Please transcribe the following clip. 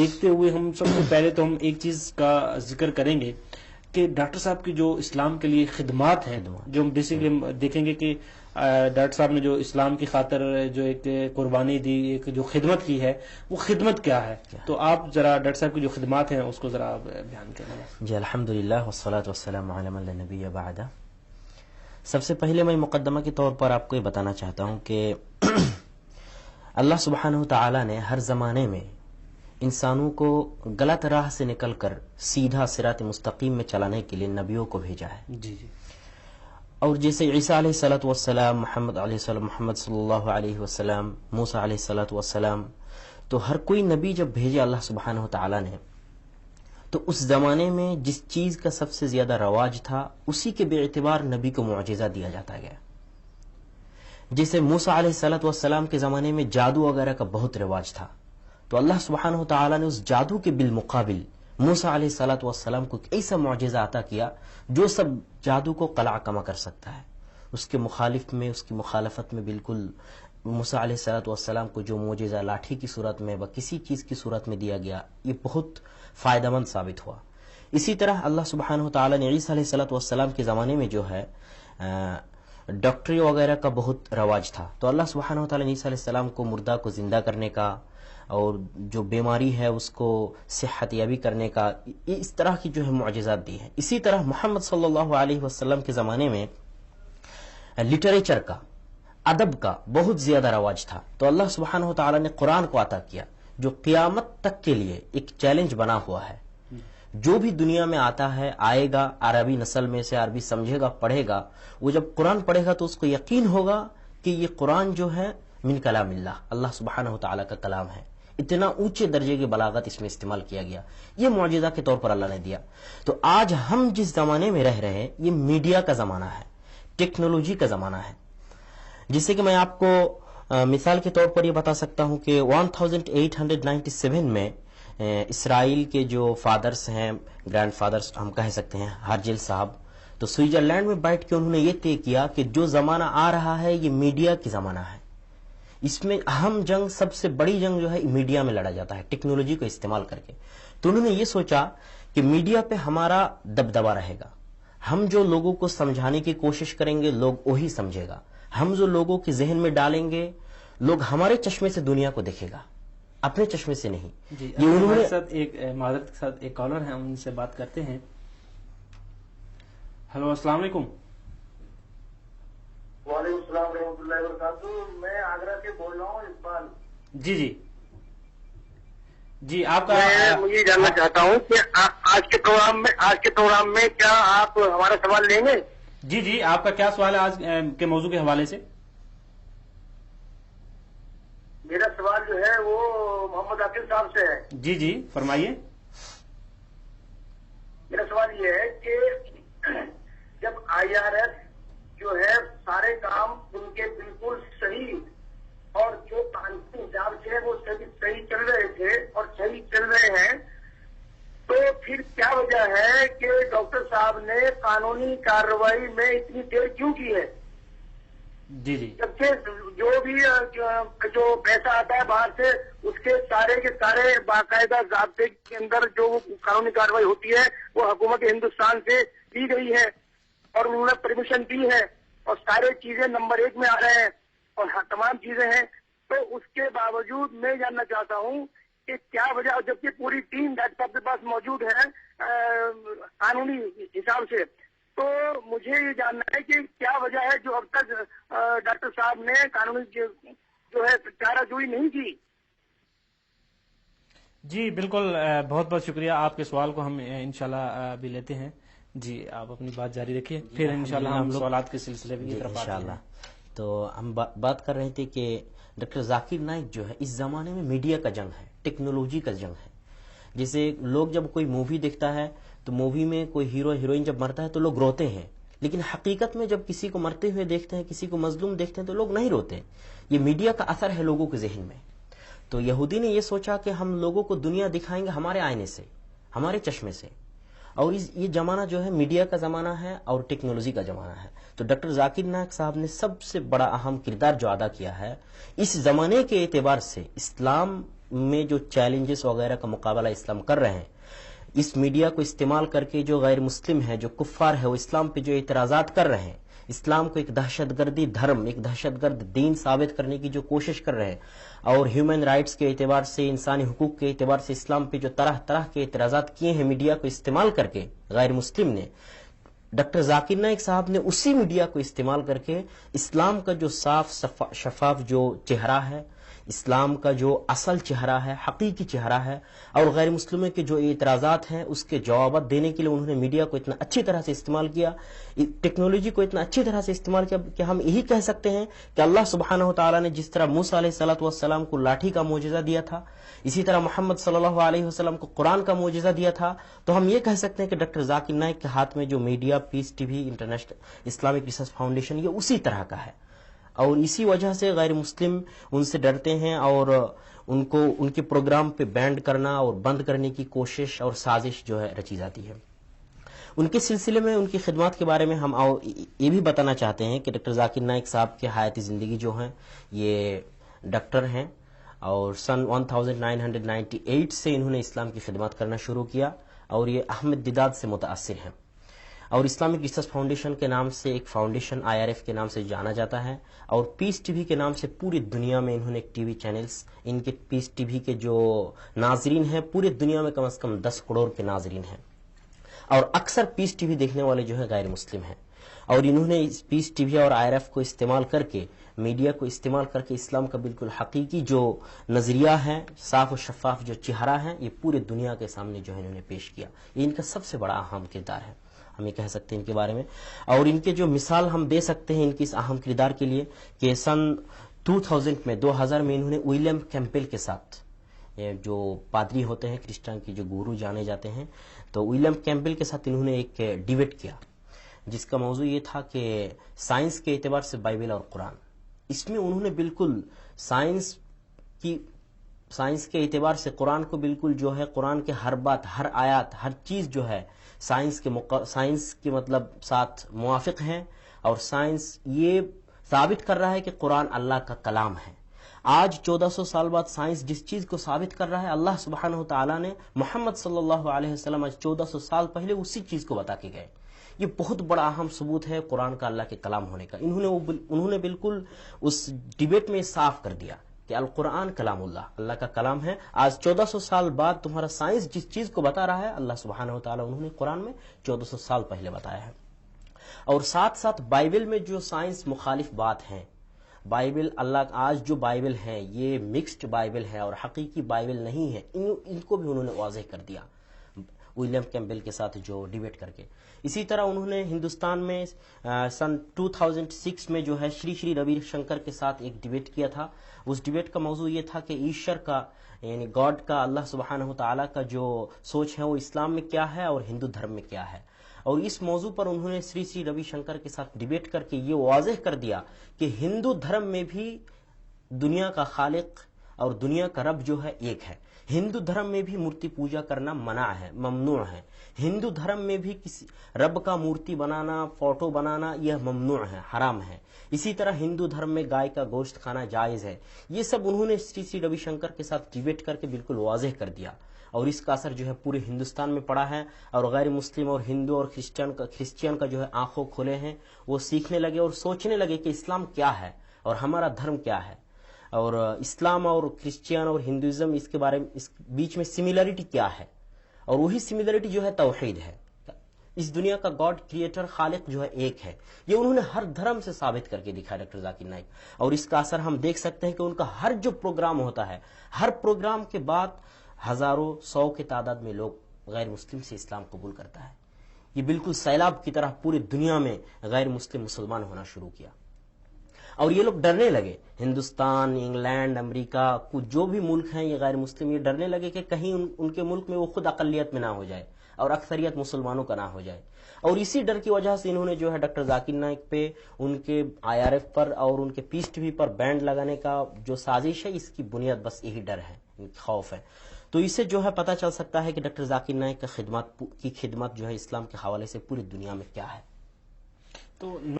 دیکھتے ہوئے ہم سب سے پہلے تو ہم ایک چیز کا ذکر کریں گے کہ ڈاکٹر صاحب کی جو اسلام کے لیے خدمات ہیں، جو ہم بیسیکلی ہم دیکھیں گے کہ ڈاکٹر صاحب نے جو اسلام کی خاطر جو ایک قربانی دی، ایک جو خدمت کی ہے، وہ خدمت کیا ہے؟ تو آپ ذرا ڈاکٹر صاحب کی جو خدمات ہیں اس کو ذرا بیان کریں. جی الحمدللہ والصلاة والسلام علی من لا نبی بعدہ. سب سے پہلے میں مقدمہ کے طور پر آپ کو یہ بتانا چاہتا ہوں کہ اللہ سبحانہ تعالی نے ہر زمانے میں انسانوں کو غلط راہ سے نکل کر سیدھا صراط مستقیم میں چلانے کے لیے نبیوں کو بھیجا ہے. جی جی. اور جیسے عیسیٰ علیہ الصلوۃ والسلام، محمد صلی اللہ علیہ وسلم، موسیٰ علیہ الصلوۃ والسلام، تو ہر کوئی نبی جب بھیجے اللہ سبحانہ تعالی نے، تو اس زمانے میں جس چیز کا سب سے زیادہ رواج تھا اسی کے بے اعتبار نبی کو معجزہ دیا جاتا گیا. جیسے موسیٰ علیہ الصلوۃ والسلام کے زمانے میں جادو وغیرہ کا بہت رواج تھا، تو اللہ سبحانہ تعالی نے اس جادو کے بالمقابل موسیٰ علیہ الصلوۃ والسلام کو ایک ایسا معجزہ عطا کیا جو سب جادو کو قلع کما کر سکتا ہے. اس کے مخالف میں، اس کی مخالفت میں بالکل موسیٰ علیہ الصلوۃ والسلام کو جو معجزہ لاٹھی کی صورت میں و کسی چیز کی صورت میں دیا گیا، یہ بہت فائدہ مند ثابت ہوا. اسی طرح اللہ سبحانہ تعالی نے عیسیٰ علیہ الصلوۃ والسلام کے زمانے میں جو ہے ڈاکٹری وغیرہ کا بہت رواج تھا، تو اللہ سبحانہ تعالی نے عیسیٰ علیہ السلام کو مردہ کو زندہ کرنے کا اور جو بیماری ہے اس کو صحت یابی کرنے کا، اس طرح کی جو ہے معجزات دی ہیں. اسی طرح محمد صلی اللہ علیہ وسلم کے زمانے میں لٹریچر کا، ادب کا بہت زیادہ رواج تھا، تو اللہ سبحانہ تعالی نے قرآن کو عطا کیا جو قیامت تک کے لیے ایک چیلنج بنا ہوا ہے. جو بھی دنیا میں آتا ہے، آئے گا، عربی نسل میں سے عربی سمجھے گا، پڑھے گا، وہ جب قرآن پڑھے گا تو اس کو یقین ہوگا کہ یہ قرآن جو ہے من کلام اللہ سبحانہ تعالی کا کلام ہے. اتنا اونچے درجے کی بلاغت اس میں استعمال کیا گیا، یہ معجزہ کے طور پر اللہ نے دیا. تو آج ہم جس زمانے میں رہ رہے ہیں یہ میڈیا کا زمانہ ہے، ٹیکنالوجی کا زمانہ ہے. جس سے کہ میں آپ کو مثال کے طور پر یہ بتا سکتا ہوں کہ 1897 میں اسرائیل کے جو فادرز ہیں، گرینڈ فادرز ہم کہہ سکتے ہیں، ہارجل صاحب، تو سوئٹزرلینڈ میں بیٹھ کے انہوں نے یہ طے کیا کہ جو زمانہ آ رہا ہے یہ میڈیا کی زمانہ ہے. اس میں اہم جنگ، سب سے بڑی جنگ جو ہے میڈیا میں لڑا جاتا ہے ٹیکنالوجی کو استعمال کر کے. تو انہوں نے یہ سوچا کہ میڈیا پہ ہمارا دبدبا رہے گا، ہم جو لوگوں کو سمجھانے کی کوشش کریں گے لوگ وہی سمجھے گا، ہم جو لوگوں کے ذہن میں ڈالیں گے لوگ ہمارے چشمے سے دنیا کو دیکھے گا، اپنے چشمے سے نہیں. جی ہمارے ساتھ ایک معذرت کے ساتھ ایک کالر ہیں، ہم ان سے بات کرتے ہیں. ہلو، السلام علیکم. وعلیکم السلام ورحمۃ اللہ وبرکاتہ. میں آگرہ سے بول رہا ہوں اقبال. جی جی جی. آپ کا میں یہ جاننا چاہتا ہوں کہ آج کے پروگرام میں کیا آپ ہمارا سوال لیں گے؟ جی جی. آپ کا کیا سوال ہے آج کے موضوع کے حوالے سے؟ میرا سوال جو ہے وہ محمد عاقل صاحب سے ہے. جی جی فرمائیے. میرا سوال یہ ہے کہ جب آئی آر ایس جو ہے سارے کام ان کے بالکل صحیح اور جو قانونی حساب سے وہ صحیح چل رہے تھے اور صحیح چل رہے ہیں، تو پھر کیا وجہ ہے کہ ڈاکٹر صاحب نے قانونی کارروائی میں اتنی دیر کیوں کی ہے؟ جی جی. جبکہ جو بھی جو پیسہ آتا ہے باہر سے اس کے سارے باقاعدہ ضابطے کے اندر جو قانونی کارروائی ہوتی ہے وہ حکومت ہندوستان سے دی گئی ہے اور انہوں نے پرمیشن دی ہے اور سارے چیزیں نمبر 1 میں آ رہے ہیں اور تمام چیزیں ہیں. تو اس کے باوجود میں جاننا چاہتا ہوں کہ کیا وجہ، جبکہ پوری ٹیم ڈاکٹر صاحب کے پاس موجود ہے قانونی حساب سے، تو مجھے یہ جاننا ہے کہ کیا وجہ ہے جو اب تک ڈاکٹر صاحب نے قانونی جو ہے چارہ جوئی نہیں کی. جی بالکل، بہت بہت شکریہ. آپ کے سوال کو ہم انشاءاللہ بھی لیتے ہیں. جی آپ اپنی بات جاری رکھیے، پھر انشاءاللہ ہم سوالات کے سلسلے کی طرف انشاءاللہ. تو ہم بات کر رہے تھے کہ ڈاکٹر ذاکر نائک جو ہے اس زمانے میں میڈیا کا جنگ ہے، ٹیکنالوجی کا جنگ ہے. جیسے لوگ جب کوئی مووی دیکھتا ہے تو مووی میں کوئی ہیرو ہیروئن جب مرتا ہے تو لوگ روتے ہیں، لیکن حقیقت میں جب کسی کو مرتے ہوئے دیکھتے ہیں، کسی کو مظلوم دیکھتے ہیں تو لوگ نہیں روتے. یہ میڈیا کا اثر ہے لوگوں کے ذہن میں. تو یہودی نے یہ سوچا کہ ہم لوگوں کو دنیا دکھائیں گے ہمارے آئینے سے، ہمارے چشمے سے. اور یہ زمانہ جو ہے میڈیا کا زمانہ ہے اور ٹیکنالوجی کا زمانہ ہے. تو ڈاکٹر ذاکر نائک صاحب نے سب سے بڑا اہم کردار جو ادا کیا ہے اس زمانے کے اعتبار سے اسلام میں جو چیلنجز وغیرہ کا مقابلہ اسلام کر رہے ہیں، اس میڈیا کو استعمال کر کے جو غیر مسلم ہے، جو کفار ہے، وہ اسلام پہ جو اعتراضات کر رہے ہیں، اسلام کو ایک دہشت گردی دھرم، ایک دہشت گرد دین ثابت کرنے کی جو کوشش کر رہے ہیں، اور ہیومن رائٹس کے اعتبار سے، انسانی حقوق کے اعتبار سے اسلام پہ جو طرح طرح کے اعتراضات کیے ہیں میڈیا کو استعمال کر کے غیر مسلم نے، ڈاکٹر ذاکر نائک صاحب نے اسی میڈیا کو استعمال کر کے اسلام کا جو صاف شفاف جو چہرہ ہے، اسلام کا جو اصل چہرہ ہے، حقیقی چہرہ ہے، اور غیر مسلموں کے جو اعتراضات ہیں اس کے جوابات دینے کے لیے انہوں نے میڈیا کو اتنا اچھی طرح سے استعمال کیا، ٹیکنالوجی کو اتنا اچھی طرح سے استعمال کیا کہ ہم یہی کہہ سکتے ہیں کہ اللہ سبحانہ و تعالیٰ نے جس طرح موسیٰ علیہ السلام کو لاٹھی کا معجزہ دیا تھا، اسی طرح محمد صلی اللہ علیہ وسلم کو قرآن کا معجزہ دیا تھا، تو ہم یہ کہہ سکتے ہیں کہ ڈاکٹر ذاکر نائک کے ہاتھ میں جو میڈیا، پیس T V, international Islamic research foundation, یہ اسی طرح کا ہے، اور اسی وجہ سے غیر مسلم ان سے ڈرتے ہیں اور ان کے پروگرام پہ بینڈ کرنا اور بند کرنے کی کوشش اور سازش جو ہے رچی جاتی ہے۔ ان کے سلسلے میں، ان کی خدمات کے بارے میں ہم یہ بھی بتانا چاہتے ہیں کہ ڈاکٹر ذاکر نائک صاحب کے حیاتی زندگی جو ہیں، یہ ڈاکٹر ہیں، اور سن 1998 سے انہوں نے اسلام کی خدمات کرنا شروع کیا، اور یہ احمد دیداد سے متاثر ہیں، اور اسلامک ریسرچ فاؤنڈیشن کے نام سے ایک فاؤنڈیشن IRF کے نام سے جانا جاتا ہے، اور پیس ٹی وی کے نام سے پوری دنیا میں انہوں نے ایک ٹی وی چینلز، ان کے پیس ٹی وی کے جو ناظرین ہیں پوری دنیا میں کم از کم 10 کروڑ کے ناظرین ہیں، اور اکثر پیس ٹی وی دیکھنے والے جو ہیں غیر مسلم ہیں، اور انہوں نے پیس ٹی وی اور IRF کو استعمال کر کے، میڈیا کو استعمال کر کے اسلام کا بالکل حقیقی جو نظریہ ہے، صاف و شفاف جو چہرہ ہے، یہ پورے دنیا کے سامنے جو ہے انہوں نے پیش کیا۔ یہ ان کا سب سے بڑا اہم کردار ہے، ہم یہ کہہ سکتے ہیں ان کے بارے میں، اور ان کے جو مثال ہم دے سکتے ہیں ان کی اس اہم کردار کے لیے کہ سن 2000 میں انہوں نے ولیم کیمپل کے ساتھ، جو پادری ہوتے ہیں کرسچن کے جو گورو جانے جاتے ہیں، تو ولیم کیمپل کے ساتھ انہوں نے ایک ڈیبیٹ کیا جس کا موضوع یہ تھا کہ سائنس کے اعتبار سے بائبل اور قرآن۔ اس میں انہوں نے بالکل سائنس کے اعتبار سے قرآن کو بالکل جو ہے، قرآن کے ہر بات، ہر آیات، ہر چیز جو ہے سائنس کے مطلب ساتھ موافق ہے، اور سائنس یہ ثابت کر رہا ہے کہ قرآن اللہ کا کلام ہے۔ آج 1400 سال بعد سائنس جس چیز کو ثابت کر رہا ہے، اللہ سبحانہ و تعالیٰ نے محمد صلی اللہ علیہ وسلم آج 1400 سال پہلے اسی چیز کو بتا کے گئے۔ یہ بہت بڑا اہم ثبوت ہے قرآن کا اللہ کے کلام ہونے کا۔ انہوں نے بالکل اس ڈیبیٹ میں صاف کر دیا کہ القرآن کلام اللہ کا کلام ہے۔ آج 1400 سال بعد تمہارا سائنس جس چیز کو بتا رہا ہے، اللہ سبحانہ و تعالیٰ انہوں نے قرآن میں 1400 سال پہلے بتایا ہے۔ اور ساتھ ساتھ بائبل میں جو سائنس مخالف بات ہیں، بائبل اللہ آج جو بائبل ہے یہ مکسڈ بائبل ہے اور حقیقی بائبل نہیں ہے، ان کو بھی انہوں نے واضح کر دیا ولیم کیمپل کے ساتھ جو ڈیبیٹ کر کے۔ اسی طرح انہوں نے ہندوستان میں سن 2006 میں جو ہے شری روی شنکر کے ساتھ ایک ڈیبیٹ کیا تھا۔ اس ڈیبیٹ کا موضوع یہ تھا کہ ایشور کا، یعنی گاڈ کا، اللہ سبحانہ و تعالیٰ کا جو سوچ ہے وہ اسلام میں کیا ہے اور ہندو دھرم میں کیا ہے، اور اس موضوع پر انہوں نے شری روی شنکر کے ساتھ ڈیبیٹ کر کے یہ واضح کر دیا کہ ہندو دھرم میں بھی دنیا کا خالق اور دنیا کا رب جو ہے ایک ہے۔ ہندو دھرم میں بھی مورتی پوجا کرنا منع ہے، ممنوع ہے۔ ہندو دھرم میں بھی کسی رب کا مورتی بنانا، فوٹو بنانا یہ ممنوع ہے، حرام ہے۔ اسی طرح ہندو دھرم میں گائے کا گوشت کھانا جائز ہے۔ یہ سب انہوں نے شری روی شنکر کے ساتھ ڈیبیٹ کر کے بالکل واضح کر دیا، اور اس کا اثر جو ہے پورے ہندوستان میں پڑا ہے، اور غیر مسلم اور ہندو اور کرسچین کا جو ہے آنکھوں کھولے ہیں، وہ سیکھنے لگے اور سوچنے لگے کہ اسلام کیا ہے اور ہمارا دھرم کیا ہے، اور اسلام اور کرسچین اور ہندوازم اس کے بارے میں، اس بیچ میں سملرٹی کیا ہے، اور وہی سملرٹی جو ہے توحید ہے۔ اس دنیا کا گاڈ، کریٹر، خالق جو ہے ایک ہے۔ یہ انہوں نے ہر دھرم سے ثابت کر کے دکھایا ڈاکٹر ذاکر نائک، اور اس کا اثر ہم دیکھ سکتے ہیں کہ ان کا ہر جو پروگرام ہوتا ہے، ہر پروگرام کے بعد ہزاروں، 100 کی تعداد میں لوگ غیر مسلم سے اسلام قبول کرتا ہے۔ یہ بالکل سیلاب کی طرح پوری دنیا میں غیر مسلم مسلمان ہونا شروع کیا، اور یہ لوگ ڈرنے لگے۔ ہندوستان، انگلینڈ، امریکہ، کچھ جو بھی ملک ہیں یہ غیر مسلم، یہ ڈرنے لگے کہ کہیں ان کے ملک میں وہ خود اقلیت میں نہ ہو جائے اور اکثریت مسلمانوں کا نہ ہو جائے، اور اسی ڈر کی وجہ سے انہوں نے جو ہے ڈاکٹر ذاکر نائک پہ، ان کے IRF پر اور ان کے پیس ٹی وی پر بینڈ لگانے کا جو سازش ہے، اس کی بنیاد بس یہی ڈر ہے، خوف ہے۔ تو اس سے جو ہے پتہ چل سکتا ہے کہ ڈاکٹر ذاکر نائک کی خدمت جو ہے اسلام کے حوالے سے پوری دنیا میں کیا ہے۔ تو